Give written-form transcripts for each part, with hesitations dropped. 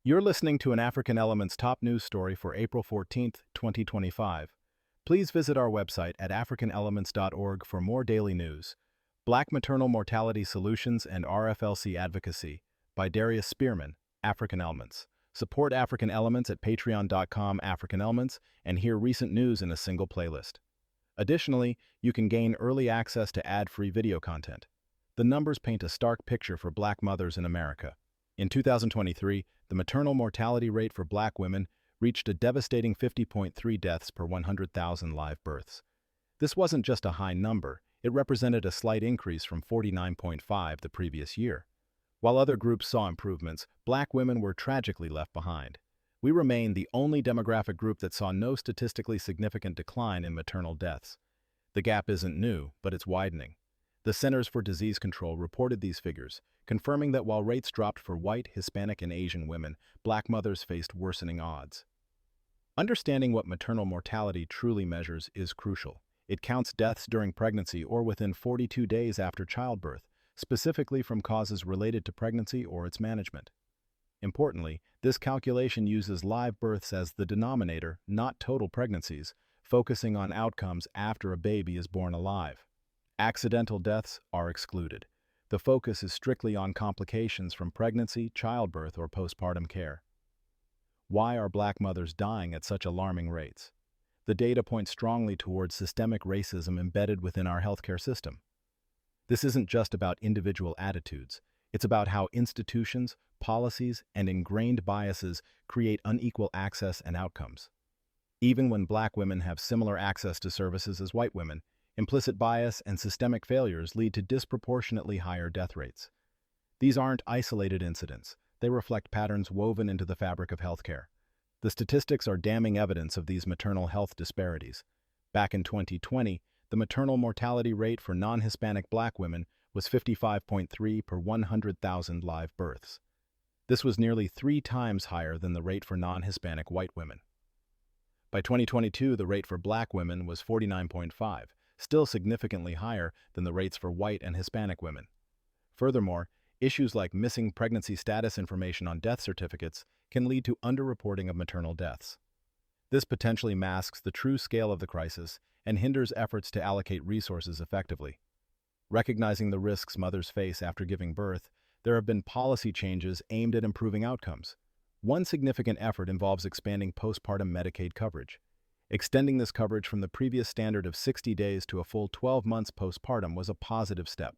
You're listening to an African Elements top news story for April 14th, 2025. Please visit our website at africanelements.org for more daily news. Black Maternal Mortality Solutions and RFLC Advocacy by Darius Spearman, African Elements. Support African Elements at patreon.com African Elements and hear recent news in a single playlist. Additionally, you can gain early access to ad-free video content. The numbers paint a stark picture for Black mothers in America. In 2023, the maternal mortality rate for Black women reached a devastating 50.3 deaths per 100,000 live births. This wasn't just a high number, it represented a slight increase from 49.5 the previous year. While other groups saw improvements, Black women were tragically left behind. We remain the only demographic group that saw no statistically significant decline in maternal deaths. The gap isn't new, but it's widening. The Centers for Disease Control reported these figures, confirming that while rates dropped for white, Hispanic, and Asian women, Black mothers faced worsening odds. Understanding what maternal mortality truly measures is crucial. It counts deaths during pregnancy or within 42 days after childbirth, specifically from causes related to pregnancy or its management. Importantly, this calculation uses live births as the denominator, not total pregnancies, focusing on outcomes after a baby is born alive. Accidental deaths are excluded. The focus is strictly on complications from pregnancy, childbirth, or postpartum care. Why are Black mothers dying at such alarming rates? The data points strongly towards systemic racism embedded within our healthcare system. This isn't just about individual attitudes. It's about how institutions, policies, and ingrained biases create unequal access and outcomes. Even when Black women have similar access to services as white women, implicit bias and systemic failures lead to disproportionately higher death rates. These aren't isolated incidents. They reflect patterns woven into the fabric of healthcare. The statistics are damning evidence of these maternal health disparities. Back in 2020, the maternal mortality rate for non-Hispanic Black women was 55.3 per 100,000 live births. This was nearly 3 times higher than the rate for non-Hispanic white women. By 2022, the rate for Black women was 49.5, still significantly higher than the rates for white and Hispanic women. Furthermore, issues like missing pregnancy status information on death certificates can lead to underreporting of maternal deaths. This potentially masks the true scale of the crisis and hinders efforts to allocate resources effectively. Recognizing the risks mothers face after giving birth, there have been policy changes aimed at improving outcomes. One significant effort involves expanding postpartum Medicaid coverage. Extending this coverage from the previous standard of 60 days to a full 12 months postpartum was a positive step.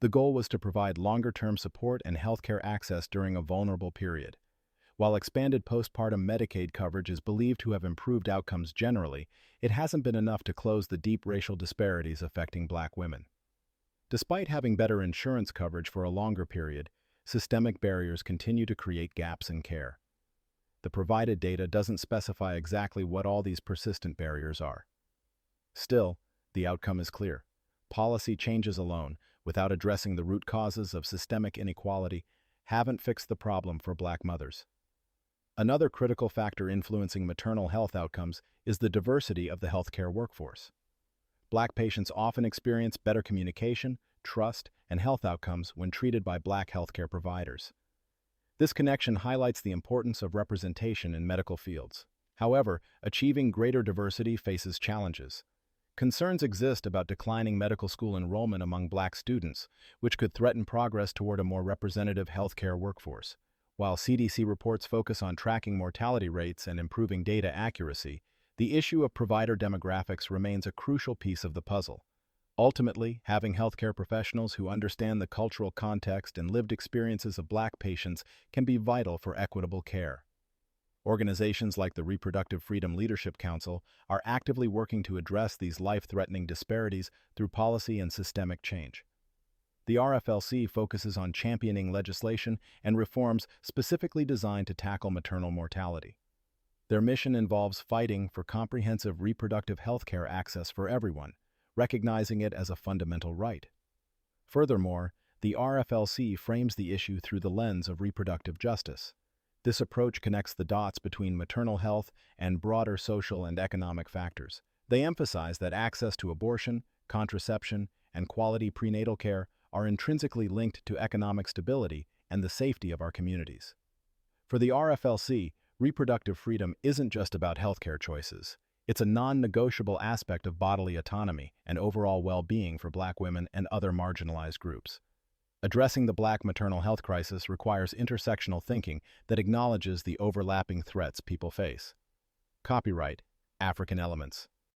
The goal was to provide longer-term support and healthcare access during a vulnerable period. While expanded postpartum Medicaid coverage is believed to have improved outcomes generally, it hasn't been enough to close the deep racial disparities affecting Black women. Despite having better insurance coverage for a longer period, systemic barriers continue to create gaps in care. The provided data doesn't specify exactly what all these persistent barriers are. Still, the outcome is clear. Policy changes alone, without addressing the root causes of systemic inequality, haven't fixed the problem for Black mothers. Another critical factor influencing maternal health outcomes is the diversity of the healthcare workforce. Black patients often experience better communication, trust, and health outcomes when treated by Black healthcare providers. This connection highlights the importance of representation in medical fields. However, achieving greater diversity faces challenges. Concerns exist about declining medical school enrollment among Black students, which could threaten progress toward a more representative healthcare workforce. While CDC reports focus on tracking mortality rates and improving data accuracy, the issue of provider demographics remains a crucial piece of the puzzle. Ultimately, having healthcare professionals who understand the cultural context and lived experiences of Black patients can be vital for equitable care. Organizations like the Reproductive Freedom Leadership Council are actively working to address these life-threatening disparities through policy and systemic change. The RFLC focuses on championing legislation and reforms specifically designed to tackle maternal mortality. Their mission involves fighting for comprehensive reproductive health care access for everyone, recognizing it as a fundamental right. Furthermore, the RFLC frames the issue through the lens of reproductive justice. This approach connects the dots between maternal health and broader social and economic factors. They emphasize that access to abortion, contraception, and quality prenatal care are intrinsically linked to economic stability and the safety of our communities. For the RFLC, reproductive freedom isn't just about healthcare choices. It's a non-negotiable aspect of bodily autonomy and overall well-being for Black women and other marginalized groups. Addressing the Black maternal health crisis requires intersectional thinking that acknowledges the overlapping threats people face. Copyright African Elements.